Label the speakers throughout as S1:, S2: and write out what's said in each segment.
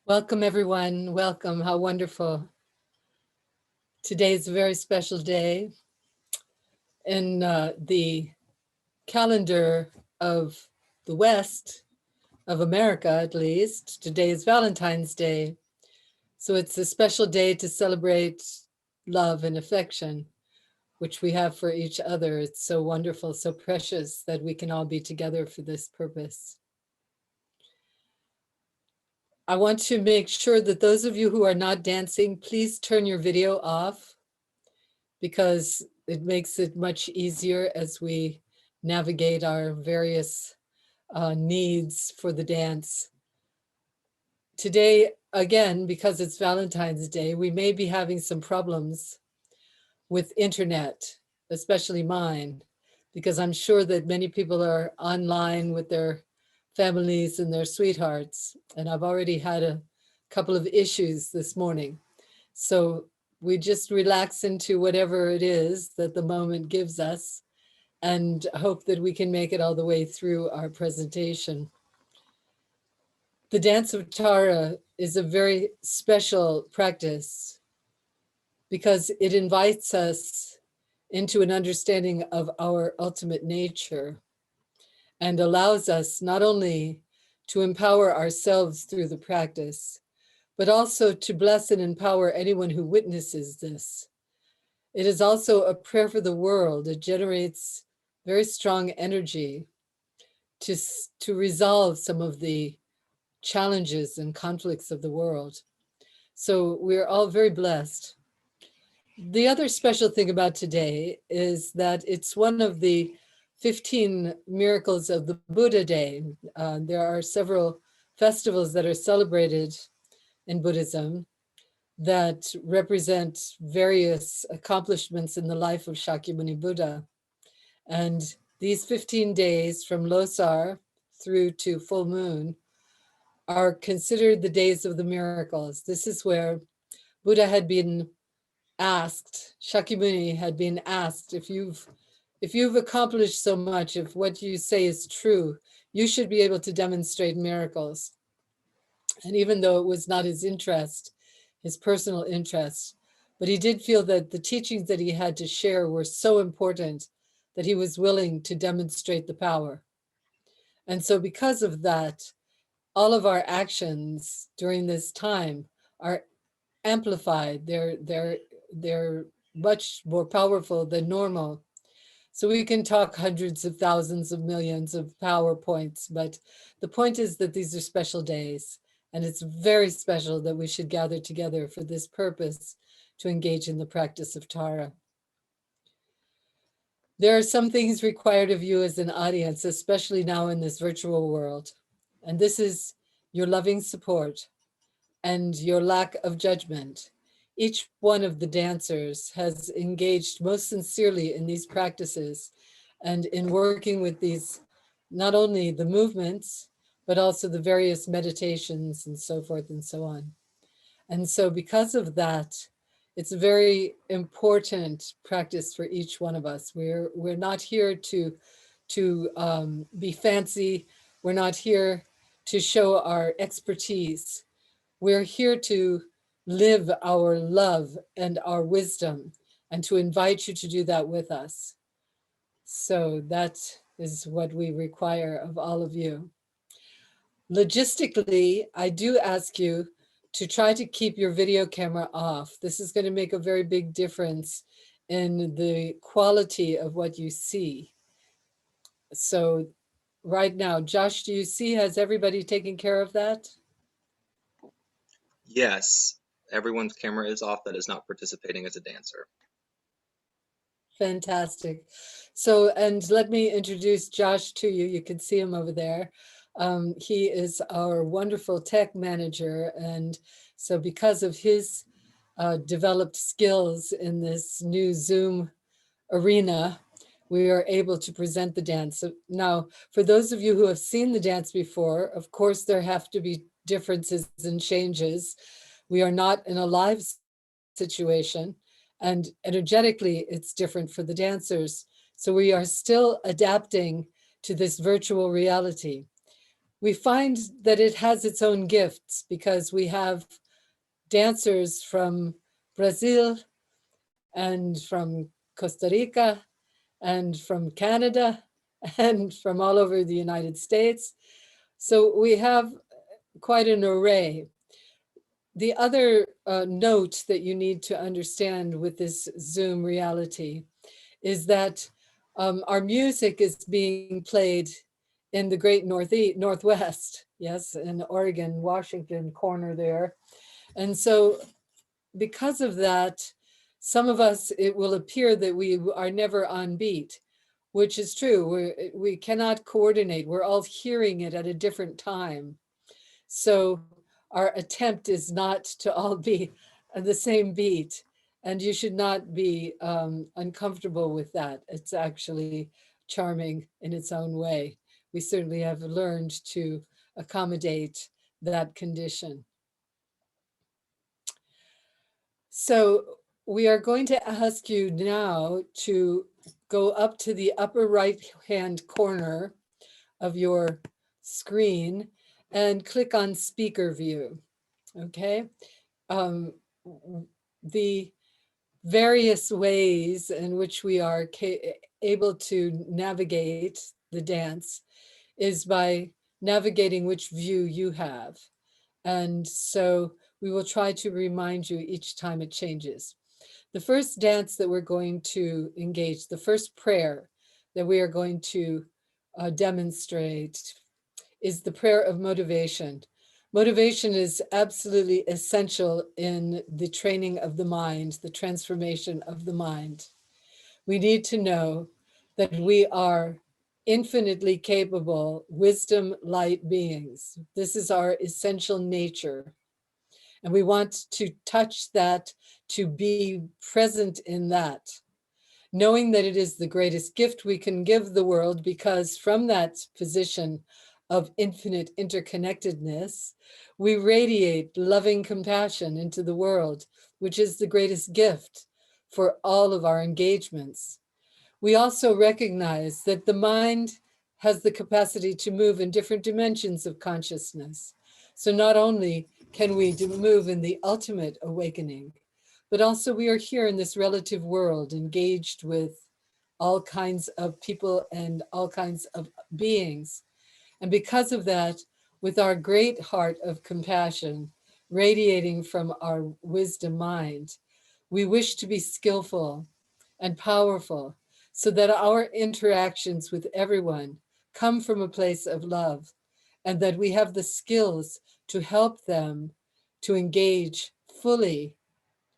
S1: Welcome, everyone. Welcome. How wonderful. Today is a very special day in the calendar of the West, of America at least. Today is Valentine's Day. So it's a special day to celebrate love and affection, which we have for each other. It's so wonderful, so precious that we can all be together for this purpose. I want to make sure that those of you who are not dancing, please turn your video off, because it makes it much easier as we navigate our various needs for the dance. Today, again, because it's Valentine's Day, we may be having some problems with internet, especially mine, because I'm sure that many people are online with their families and their sweethearts. And I've already had a couple of issues this morning. So we just relax into whatever it is that the moment gives us and hope that we can make it all the way through our presentation. The dance of Tara is a very special practice because it invites us into an understanding of our ultimate nature and allows us not only to empower ourselves through the practice, but also to bless and empower anyone who witnesses this. It is also a prayer for the world. It generates very strong energy to resolve some of the challenges and conflicts of the world. So we're all very blessed. The other special thing about today is that it's one of the 15 miracles of the Buddha Day. There are several festivals that are celebrated in Buddhism that represent various accomplishments in the life of Shakyamuni Buddha. And these 15 days from Losar through to full moon are considered the days of the miracles. This is where Buddha had been asked, Shakyamuni had been asked, if you've accomplished so much, if what you say is true, you should be able to demonstrate miracles. And even though it was not his interest, his personal interest, but he did feel that the teachings that he had to share were so important that he was willing to demonstrate the power. And so because of that, all of our actions during this time are amplified. They're much more powerful than normal. So we can talk hundreds of thousands of millions of PowerPoints, but the point is that these are special days, and it's very special that we should gather together for this purpose to engage in the practice of Tara. There are some things required of you as an audience, especially now in this virtual world, and this is your loving support and your lack of judgment. Each one of the dancers has engaged most sincerely in these practices and in working with these, not only the movements, but also the various meditations and so forth and so on. And so because of that, it's a very important practice for each one of us. We're not here to be fancy. We're not here to show our expertise. We're here to live our love and our wisdom and to invite you to do that with us. So that is what we require of all of you. Logistically, I do ask you to try to keep your video camera off. This is going to make a very big difference in the quality of what you see. So right now, Josh, do you see, has everybody taken care of that?
S2: Yes, everyone's camera is off that is not participating as a dancer.
S1: Fantastic. So, and let me introduce Josh to you. You can see him over there. He is our wonderful tech manager. And so because of his developed skills in this new Zoom arena, we are able to present the dance. So now, for those of you who have seen the dance before, of course, there have to be differences and changes. We are not in a live situation, and energetically, it's different for the dancers. So we are still adapting to this virtual reality. we find that it has its own gifts because we have dancers from Brazil and from Costa Rica and from Canada and from all over the United States. So we have quite an array. The other note that you need to understand with this Zoom reality is that our music is being played in the great Northwest, yes, in Oregon, Washington corner there. And so because of that, some of us, it will appear that we are never on beat, which is true. We cannot coordinate. We're all hearing it at a different time. So our attempt is not to all be the same beat. And you should not be uncomfortable with that. It's actually charming in its own way. We certainly have learned to accommodate that condition. So we are going to ask you now to go up to the upper right-hand corner of your screen and click on speaker view, okay? The various ways in which we are able to navigate the dance is by navigating which view you have. And so we will try to remind you each time it changes. The first dance that we're going to engage, the first prayer that we are going to demonstrate is the prayer of motivation. Motivation is absolutely essential in the training of the mind, the transformation of the mind. We need to know that we are infinitely capable, wisdom, light beings. This is our essential nature. And we want to touch that, to be present in that, knowing that it is the greatest gift we can give the world, because from that position of infinite interconnectedness, we radiate loving compassion into the world, which is the greatest gift for all of our engagements. We also recognize that the mind has the capacity to move in different dimensions of consciousness. So not only can we move in the ultimate awakening, but also we are here in this relative world engaged with all kinds of people and all kinds of beings. And because of that, with our great heart of compassion radiating from our wisdom mind, we wish to be skillful and powerful so that our interactions with everyone come from a place of love, and that we have the skills to help them to engage fully,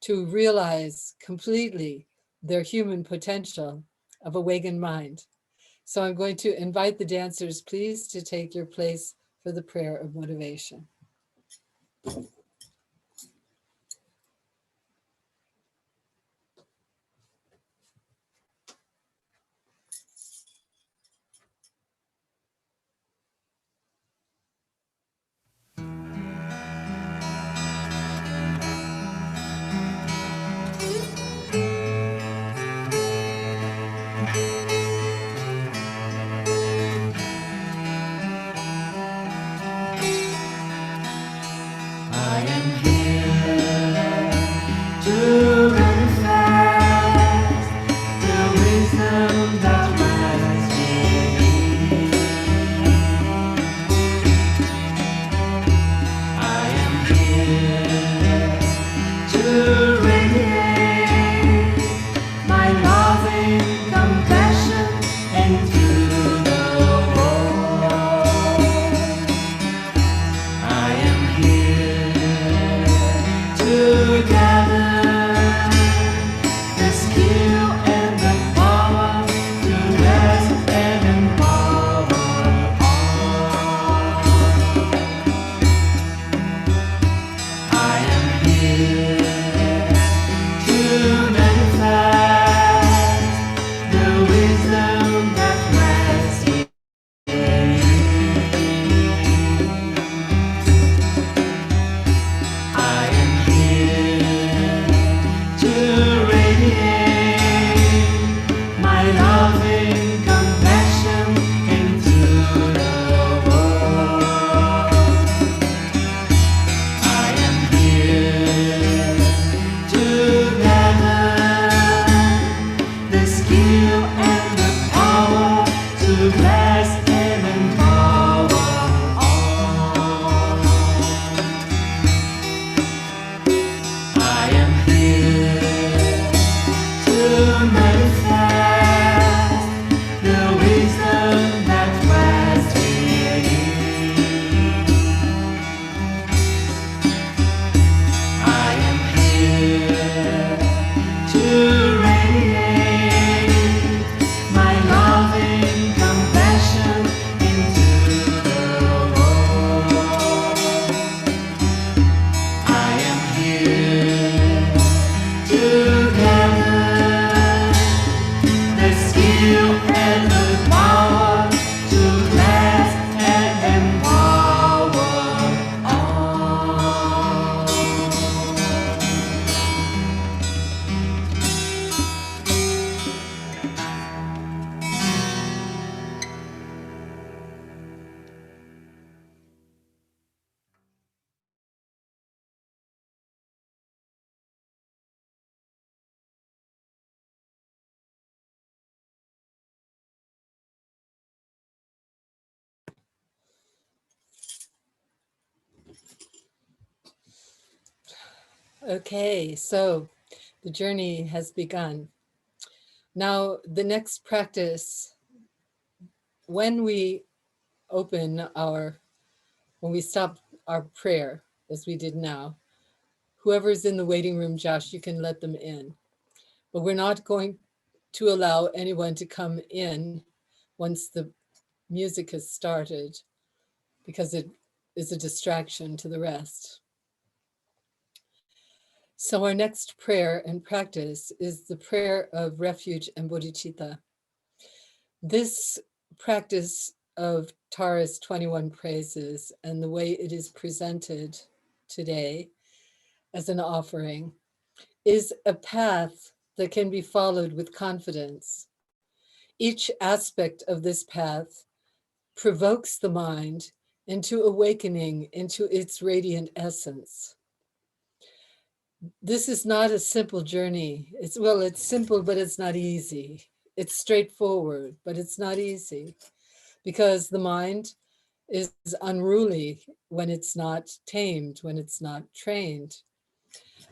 S1: to realize completely their human potential of awakened mind. So I'm going to invite the dancers, please, to take your place for the prayer of motivation.
S3: I
S1: Okay, so the journey has begun. Now, the next practice, when we when we stop our prayer, as we did now, whoever's in the waiting room, Josh, you can let them in. But we're not going to allow anyone to come in once the music has started, because it is a distraction to the rest. So our next prayer and practice is the prayer of refuge and bodhicitta. This practice of Tara's 21 praises and the way it is presented today as an offering is a path that can be followed with confidence. Each aspect of this path provokes the mind into awakening into its radiant essence. This is not a simple journey. It's simple, but it's not easy. It's straightforward, but it's not easy, because the mind is unruly when it's not tamed, when it's not trained.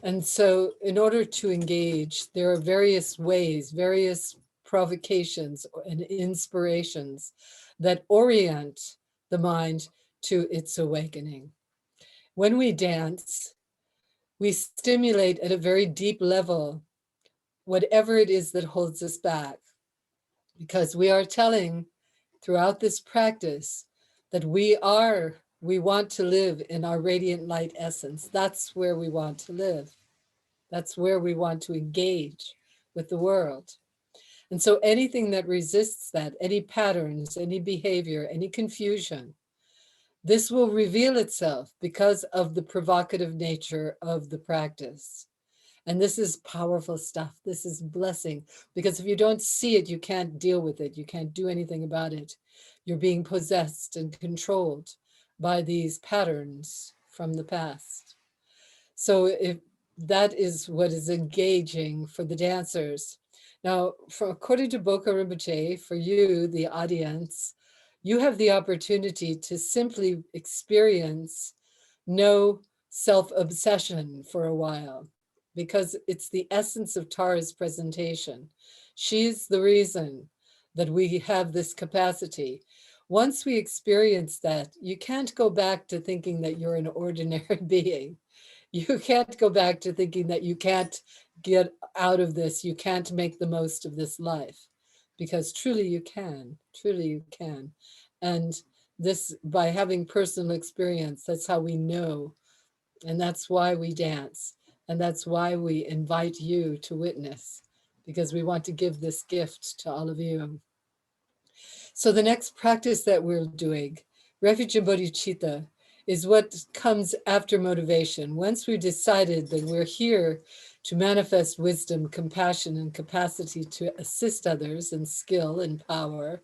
S1: And so, in order to engage, there are various ways, various provocations and inspirations that orient the mind to its awakening. When we dance, we stimulate at a very deep level whatever it is that holds us back, because we are telling throughout this practice that we want to live in our radiant light essence. That's where we want to live. That's where we want to engage with the world. And so anything that resists that, any patterns, any behavior, any confusion, this will reveal itself because of the provocative nature of the practice. And this is powerful stuff. This is blessing, because if you don't see it, you can't deal with it. You can't do anything about it. You're being possessed and controlled by these patterns from the past. So if that is what is engaging for the dancers. Now, according to Boka Rinpoche, for you, the audience, you have the opportunity to simply experience no self-obsession for a while, because it's the essence of Tara's presentation. She's the reason that we have this capacity. Once we experience that, you can't go back to thinking that you're an ordinary being. You can't go back to thinking that you can't get out of this, you can't make the most of this life, because truly you can, truly you can. And this, by having personal experience, that's how we know. And that's why we dance. And that's why we invite you to witness, because we want to give this gift to all of you. So the next practice that we're doing, refuge and bodhicitta, is what comes after motivation. Once we've decided that we're here to manifest wisdom, compassion, and capacity to assist others, and skill and power,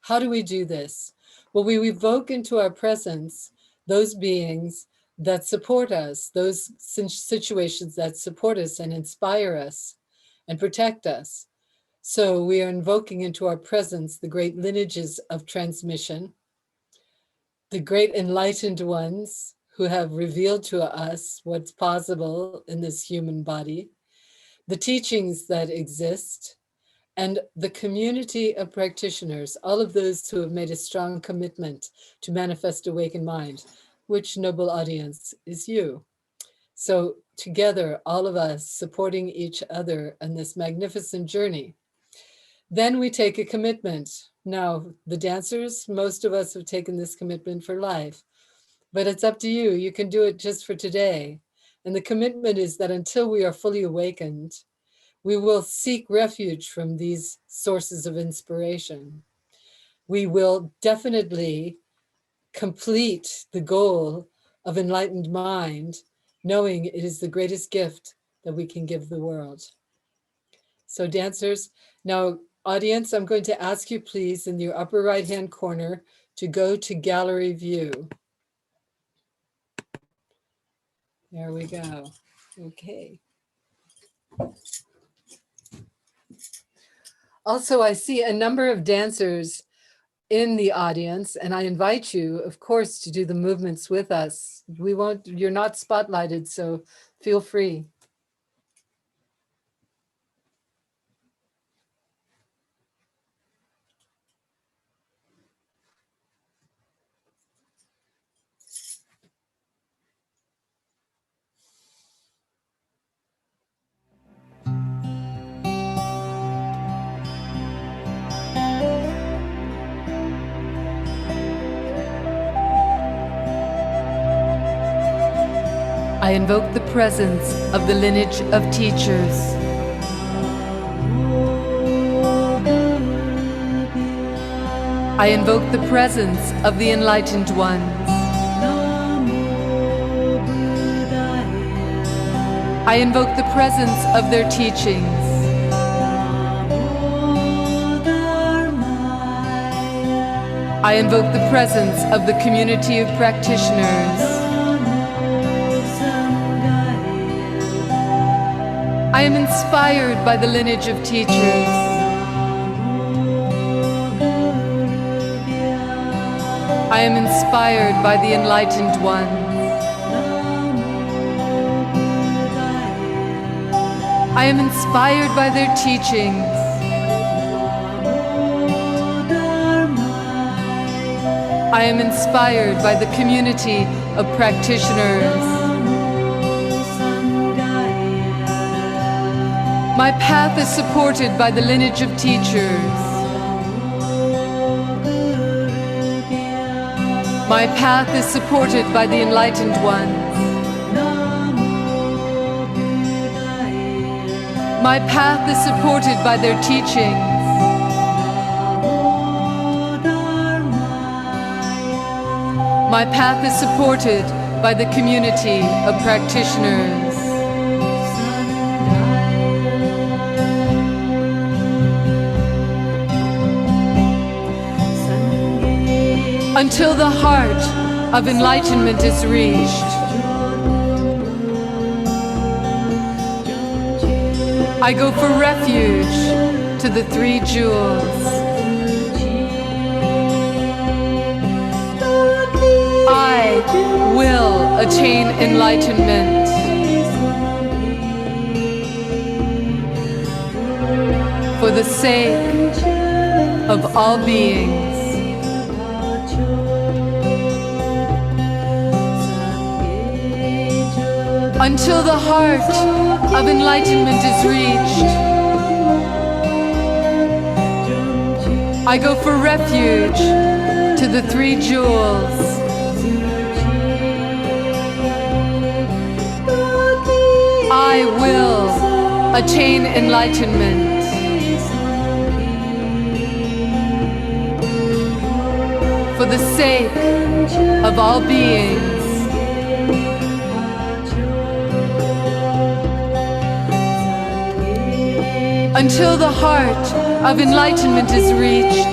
S1: how do we do this? Well, we evoke into our presence those beings that support us, those situations that support us and inspire us and protect us. So we are invoking into our presence the great lineages of transmission, the great enlightened ones who have revealed to us what's possible in this human body, the teachings that exist, and the community of practitioners, all of those who have made a strong commitment to manifest awakened mind, which, noble audience, is you. So together, all of us supporting each other on this magnificent journey. Then we take a commitment. Now, the dancers, most of us have taken this commitment for life, but it's up to you. You can do it just for today. And the commitment is that until we are fully awakened, we will seek refuge from these sources of inspiration. We will definitely complete the goal of enlightened mind, knowing it is the greatest gift that we can give the world. So dancers, now audience, I'm going to ask you please in your upper right-hand corner to go to gallery view. There we go. Okay. Also, I see a number of dancers in the audience, and I invite you, of course, to do the movements with us. You're not spotlighted, so feel free. I invoke the presence of the lineage of teachers. I invoke the presence of the enlightened ones. I invoke the presence of their teachings. I invoke the presence of the community of practitioners. I am inspired by the lineage of teachers. I am inspired by the enlightened ones. I am inspired by their teachings. I am inspired by the community of practitioners. My path is supported by the lineage of teachers. My path is supported by the enlightened ones. My path is supported by their teachings. My path is supported by the community of practitioners. Until the heart of enlightenment is reached, I go for refuge to the three jewels. I will attain enlightenment. For the sake of all beings. Until the heart of enlightenment is reached, I go for refuge to the three jewels. I will attain enlightenment. For the sake of all beings. Until the heart of enlightenment is reached,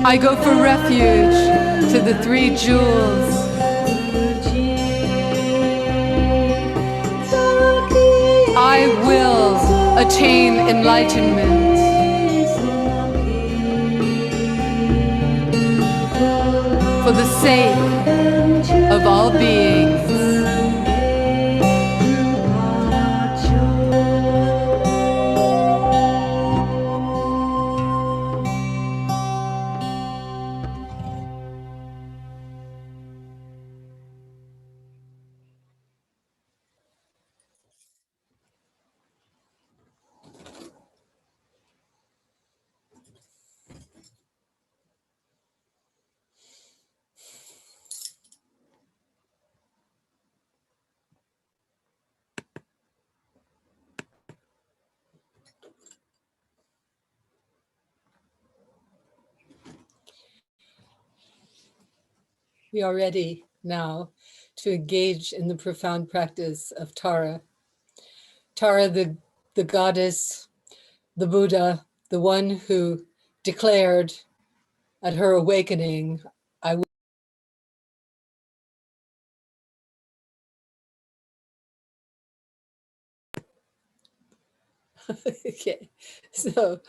S1: I go for refuge to the three jewels. I will attain enlightenment. For the sake of all beings. We are ready now to engage in the profound practice of Tara. Tara, the goddess, the Buddha, the one who declared at her awakening, I will. Okay, so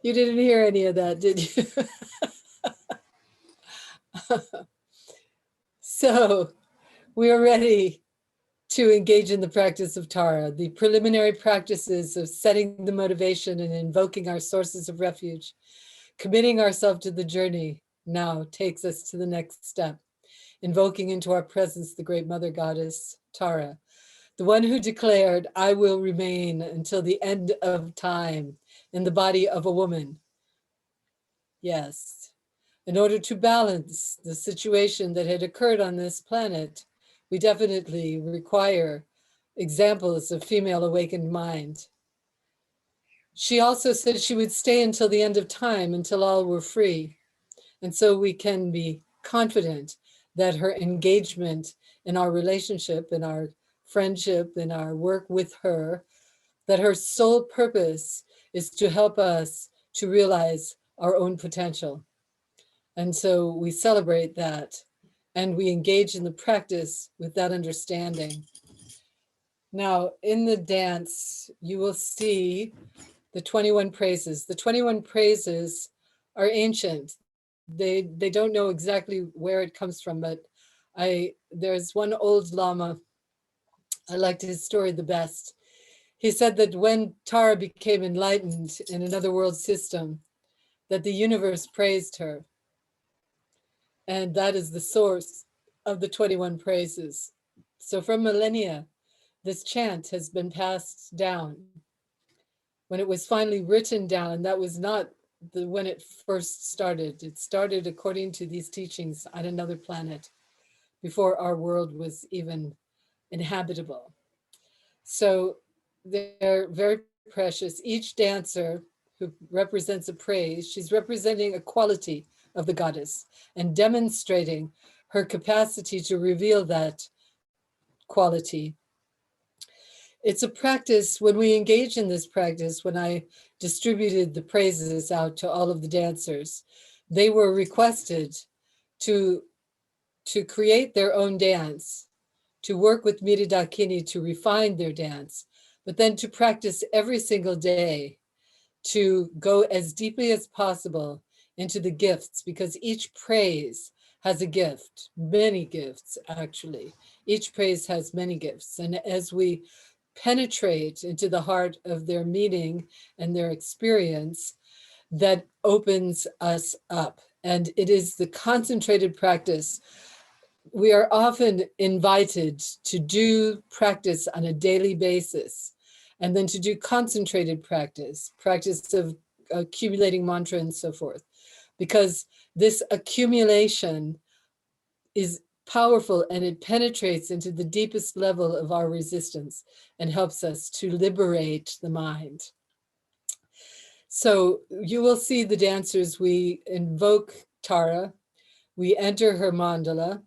S1: you didn't hear any of that, did you? So we are ready to engage in the practice of Tara, the preliminary practices of setting the motivation and invoking our sources of refuge. Committing ourselves to the journey now takes us to the next step, invoking into our presence the great mother goddess, Tara, the one who declared, I will remain until the end of time in the body of a woman. Yes, in order to balance the situation that had occurred on this planet, we definitely require examples of female awakened mind. She also said she would stay until the end of time, until all were free. And so we can be confident that her engagement in our relationship, in our friendship, in our work with her, that her sole purpose is to help us to realize our own potential. And so we celebrate that and we engage in the practice with that understanding. Now, in the dance, you will see the 21 praises. The 21 praises are ancient. They don't know exactly where it comes from, but there's one old Lama, I liked his story the best. He said that when Tara became enlightened in another world system, that the universe praised her. And that is the source of the 21 praises. So for millennia, this chant has been passed down. When it was finally written down, that was not when it first started. It started according to these teachings on another planet before our world was even inhabitable. So they're very precious. Each dancer who represents a praise, she's representing a quality of the goddess and demonstrating her capacity to reveal that quality. It's a practice. When we engage in this practice, when I distributed the praises out to all of the dancers, they were requested to create their own dance, to work with Miri Dakini to refine their dance, but then to practice every single day, to go as deeply as possible into the gifts, because each praise has a gift, many gifts actually. Each praise has many gifts. And as we penetrate into the heart of their meaning and their experience, that opens us up. And it is the concentrated practice. We are often invited to do practice on a daily basis, and then to do concentrated practice of accumulating mantra and so forth, because this accumulation is powerful and it penetrates into the deepest level of our resistance and helps us to liberate the mind. So you will see the dancers, we invoke Tara, we enter her mandala,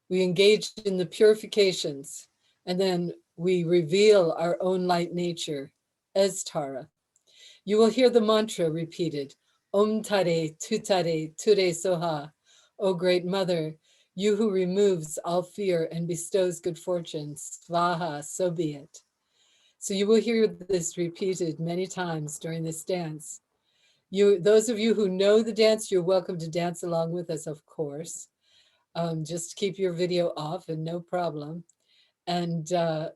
S1: we engage in the purifications, and then we reveal our own light nature as Tara. You will hear the mantra repeated, Om Tare, Tutare, Ture Soha, O Great Mother, you who removes all fear and bestows good fortune, Svaha, so be it. So you will hear this repeated many times during this dance. Those of you who know the dance, you're welcome to dance along with us, of course. Just keep your video off and no problem. And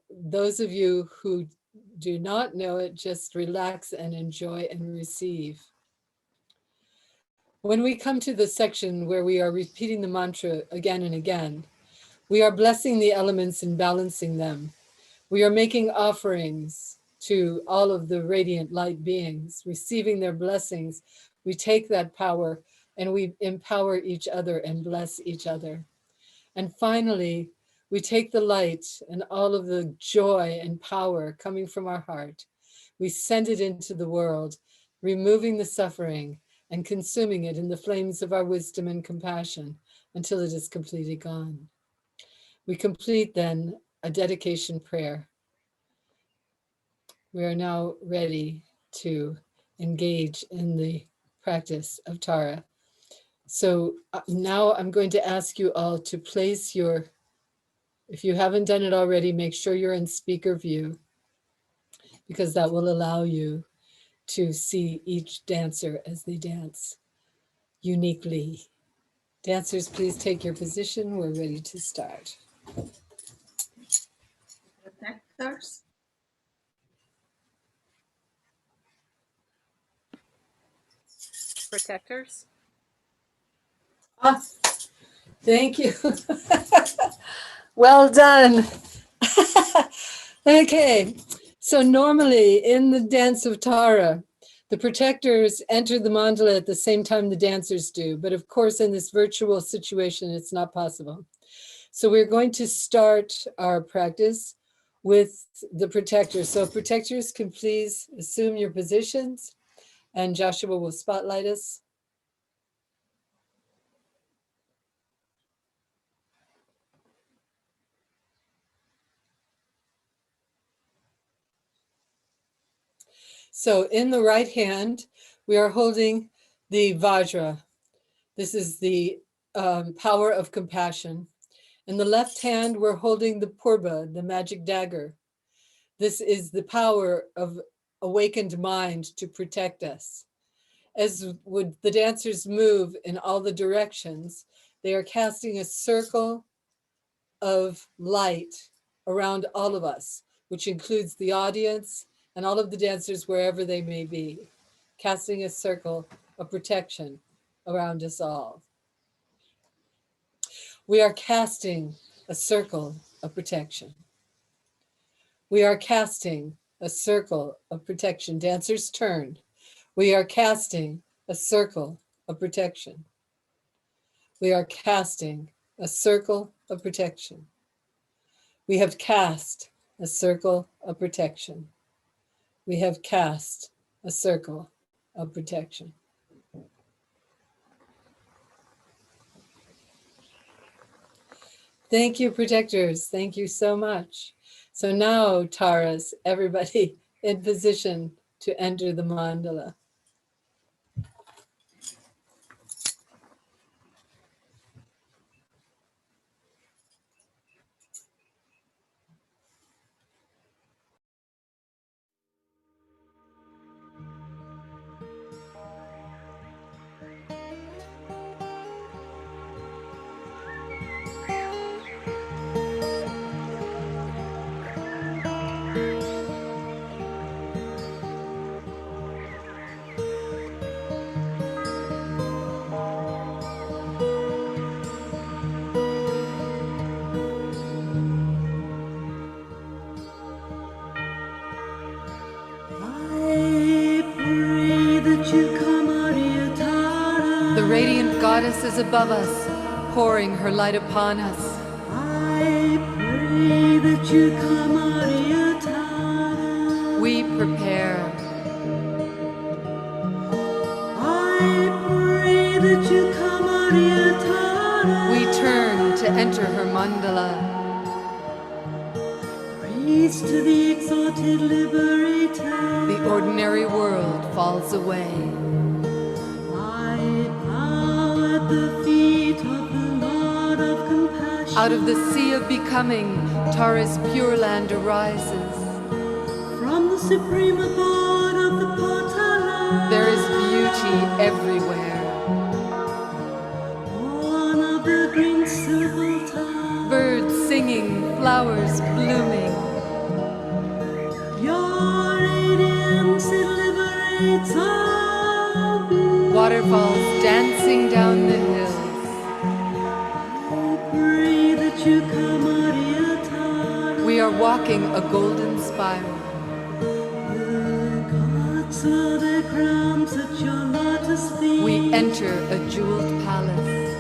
S1: those of you who do not know it, just relax and enjoy and receive. When we come to the section where we are repeating the mantra again and again, we are blessing the elements and balancing them. We are making offerings to all of the radiant light beings, receiving their blessings. We take that power and we empower each other and bless each other. And finally, we take the light and all of the joy and power coming from our heart. We send it into the world, removing the suffering and consuming it in the flames of our wisdom and compassion until it is completely gone. We complete then a dedication prayer. We are now ready to engage in the practice of Tara. So now I'm going to ask you all to place your, if you haven't done it already, make sure you're in speaker view, because that will allow you to see each dancer as they dance uniquely. Dancers, please take your position. We're ready to start.
S3: Protectors.
S4: Protectors.
S1: Ah, thank you. Well done. Okay, so normally in the dance of Tara, the protectors enter the mandala at the same time the dancers do. But of course, in this virtual situation, it's not possible. So we're going to start our practice with the protectors. So protectors can please assume your positions, and Joshua will spotlight us. So in the right hand, we are holding the Vajra. This is the power of compassion. In the left hand, we're holding the Purba, the magic dagger. This is the power of awakened mind to protect us. As would the dancers move in all the directions, they are casting a circle of light around all of us, which includes the audience and all of the dancers wherever they may be, casting a circle of protection around us all. We are casting a circle of protection. We are casting a circle of protection. Dancers turn. We are casting a circle of protection. We are casting a circle of protection. We have cast a circle of protection. We have cast a circle of protection. Thank you, protectors. Thank you so much. So now, Taras, everybody in position to enter the mandala. The radiant goddess is above us, pouring her light upon us.
S5: I pray that you come, Ariatara.
S1: We prepare.
S5: I pray that you come, Ariatara.
S1: We turn to enter her mandala.
S5: Praise to the exalted liberator.
S1: The ordinary world falls away.
S5: I bow at the feet of the Lord of compassion.
S1: Out of the sea of becoming, Tara's pure land arises.
S5: From the supreme abode of the Potala.
S1: There is beauty everywhere.
S5: Born of the green silver.
S1: Birds singing, flowers blooming.
S5: Your radiance, it liberates all beings.
S1: Waterfalls dancing down the hills.
S5: I pray that you come, Ariatara.
S1: We are walking a golden spiral.
S5: The gods wear their crowns at your lotus feet.
S1: We enter a jeweled palace.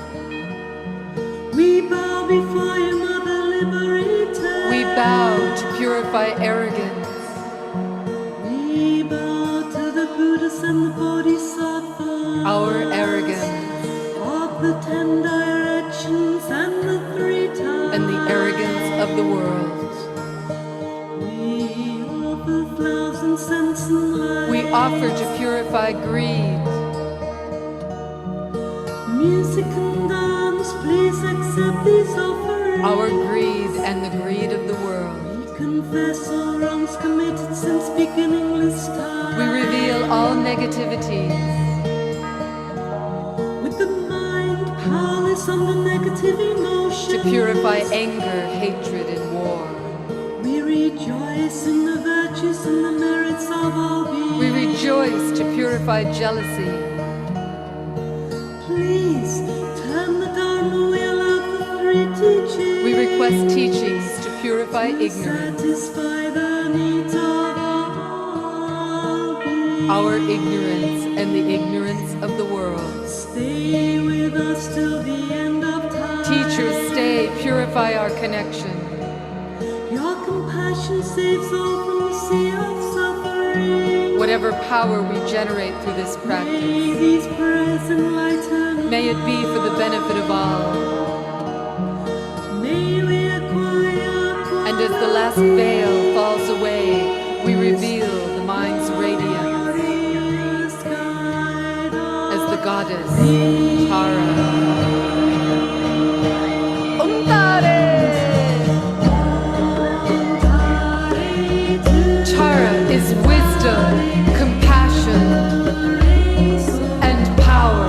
S5: We bow before you, Mother Liberator.
S1: We bow to purify arrogance.
S5: We bow to the Buddhas and the Bodhisattvas.
S1: Our arrogance.
S5: Of the 10 directions
S1: of the world.
S5: We offer flowers and scents and light.
S1: We offer to purify greed.
S5: Music and dance, please accept these offerings.
S1: Our greed and the greed of the world.
S5: We confess all wrongs committed since beginningless time.
S1: We reveal all negativities.
S5: With the mind powerless on the negative emotion.
S1: To purify anger, hatred, and war.
S5: We rejoice in the virtues and the merits of our being.
S1: We rejoice to purify jealousy.
S5: Please turn the Dharma wheel of the three teachings.
S1: We request teachings to purify ignorance.
S5: Satisfy the needs of all beings.
S1: Our ignorance and the ignorance of the world.
S5: Stay with us till the end of time.
S1: Teachers, stay, purify our connection.
S5: Your compassion saves all from the sea of suffering.
S1: Whatever power we generate through this
S5: May
S1: practice,
S5: these prayers enlighten.
S1: may it be for the benefit of all.
S5: May we acquire
S1: And as the last veil falls away, we reveal the mind's radiance as the goddess Tara. Tara is wisdom, compassion, and power.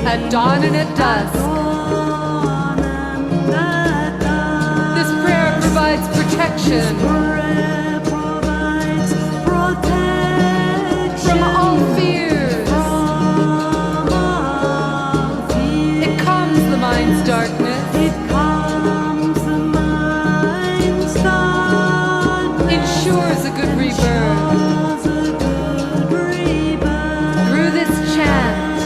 S1: at dawn and at dusk.
S5: dawn and at dusk.
S1: This prayer provides protection
S5: Prayer provides protection
S1: from all fears.
S5: from all fear.
S1: It calms the mind's darkness.
S5: It calms the mind's darkness.
S1: Ensures a good rebirth.
S5: Ensures a good rebirth.
S1: Through this chant,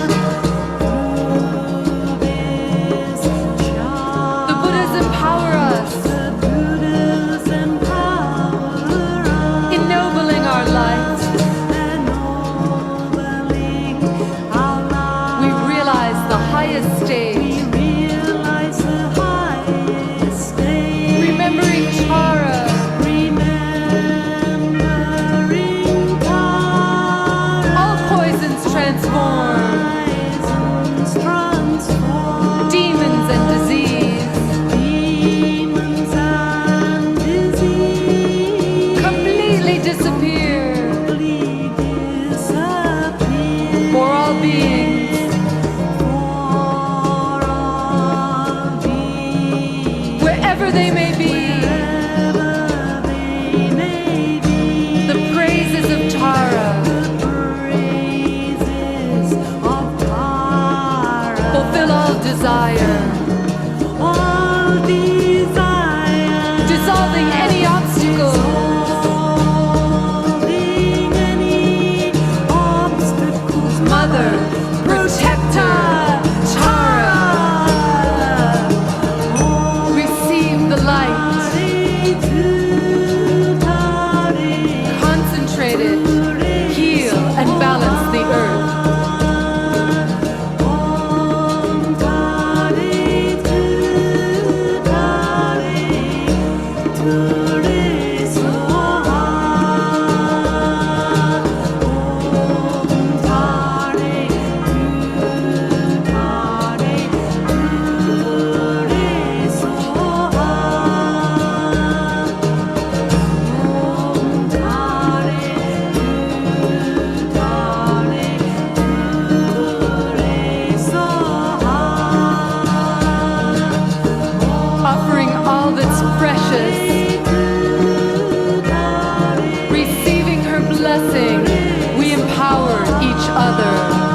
S5: Through this chant,
S1: the Buddhas empower us,
S5: the Buddhas empower us,
S1: ennobling our lives.
S5: ennobling our lives.
S1: We realize the highest
S5: We
S1: stage,
S5: realize the highest stage.
S1: remembering Tara,
S5: Remembering Tara.
S1: all poisons transform,
S5: Poisons transform.
S1: demons and disease,
S5: Demons and disease
S1: completely disappear
S5: disappear
S1: for all beings,
S5: for all beings.
S1: wherever they may be.
S5: Wherever they may be,
S1: The praises of Tara
S5: the praises of Tara
S1: fulfill all desire,
S5: all desire,
S1: dissolving any obstacle,
S5: solving any obstacles.
S1: Mother, Protector, Tara. Receive the light, concentrate it, heal and balance the earth. Offering all that's precious, receiving her blessing, we empower each other.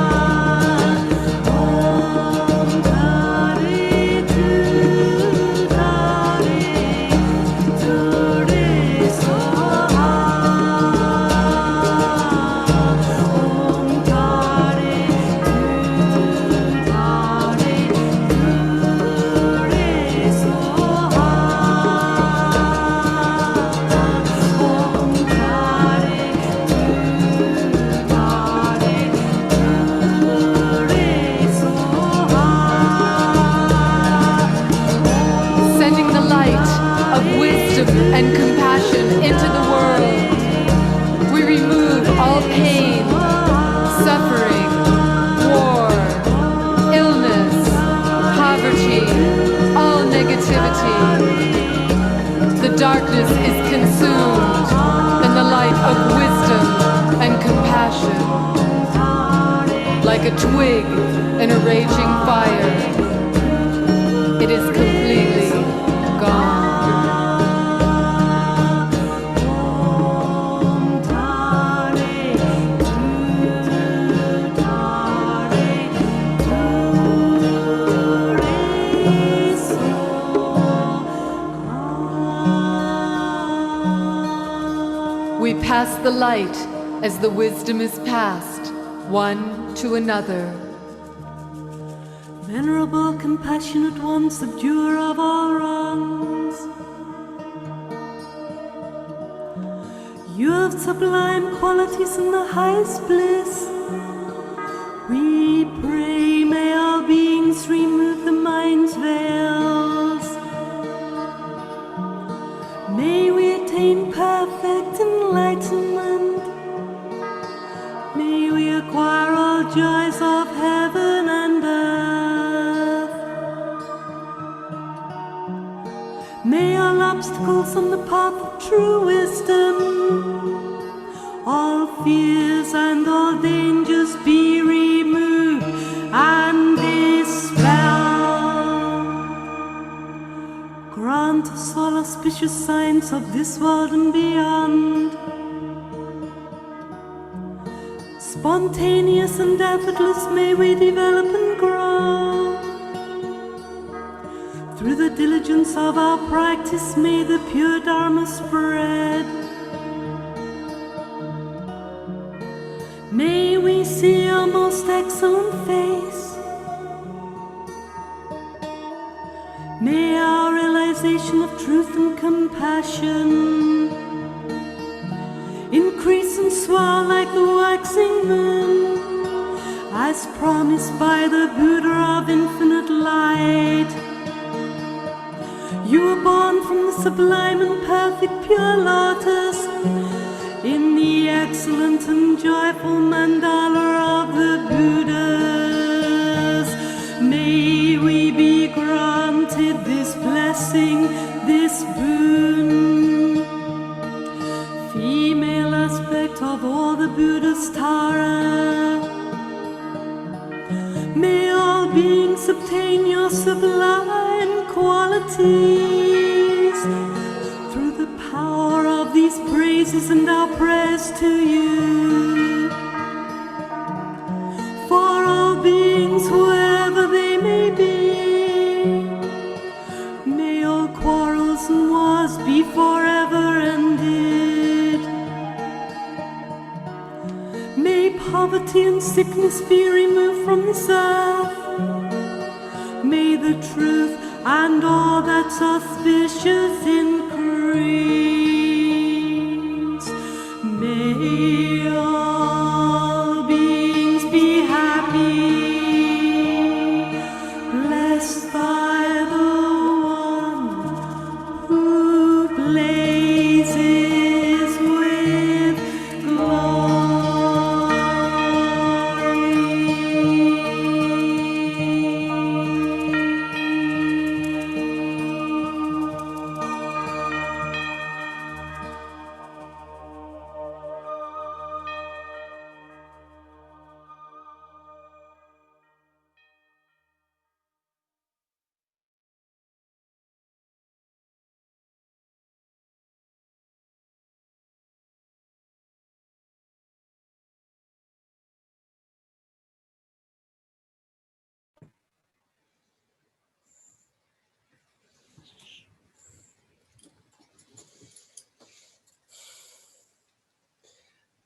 S1: Sending the light of wisdom and compassion into the world. We remove all pain, suffering, war, illness, poverty, all negativity. The darkness is consumed in the light of wisdom and compassion. Like a twig in a raging fire, it is completely gone. We pass the light as the wisdom is passed, one to another.
S5: Venerable, compassionate one, subduer of all wrongs, you have sublime qualities in the highest bliss. We pray, may our beings remove the mind's veils. May we attain perfect enlightenment. May we acquire all joys of heaven and earth. May all obstacles on the path of true wisdom, all fears and all dangers be removed, and auspicious signs of this world and beyond. Spontaneous and effortless may we develop and grow. Through the diligence of our practice may the pure Dharma spread. May we see our most excellent face. May our realization of truth and compassion increase and swell like the waxing moon, as promised by the Buddha of infinite light. You were born from the sublime and perfect pure lotus in the excellent and joyful mandala of the Buddhas. May we be granted this blessing, this boon. Female aspect of all the Buddha's Tara. May all beings obtain your sublime qualities through the power of these praises and our prayers to you. For all beings, wherever they may be, may all quarrels and wars be forever ended. May poverty and sickness be removed from this earth. May the truth and all that's auspicious increase. May all beings be happy, blessed by the one who blazes with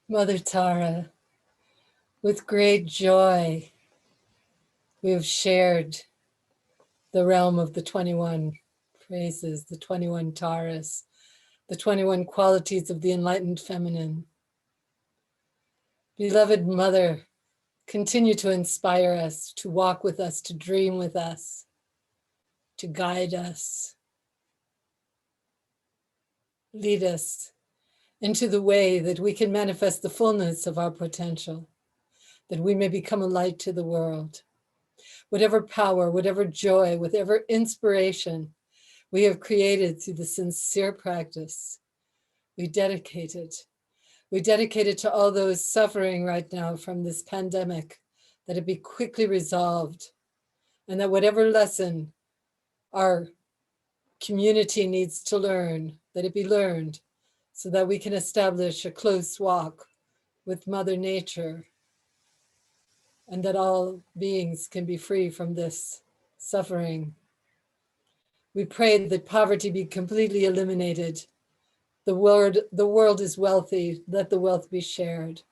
S1: Mother Tara, with great joy, we have shared the realm of the 21 praises, the 21 Taras, the 21 qualities of the enlightened feminine. Beloved Mother, continue to inspire us, to walk with us, to dream with us, to guide us. Lead us into the way that we can manifest the fullness of our potential, that we may become a light to the world. Whatever power, whatever joy, whatever inspiration we have created through the sincere practice, we dedicate it. We dedicate it to all those suffering right now from this pandemic, that it be quickly resolved, and that whatever lesson our community needs to learn, that it be learned, so that we can establish a close walk with Mother Nature, and that all beings can be free from this suffering. We pray that poverty be completely eliminated. The world is wealthy, let the wealth be shared.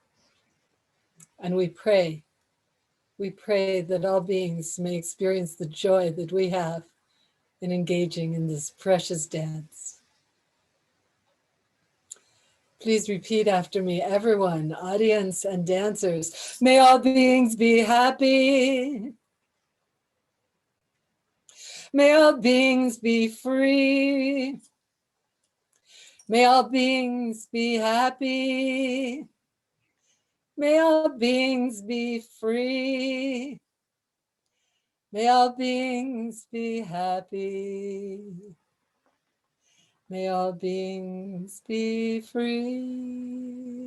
S1: And we pray that all beings may experience the joy that we have in engaging in this precious dance. Please repeat after me, everyone, audience and dancers. May all beings be happy. May all beings be free. May all beings be happy. May all beings be free. May all beings be happy. May all beings be free.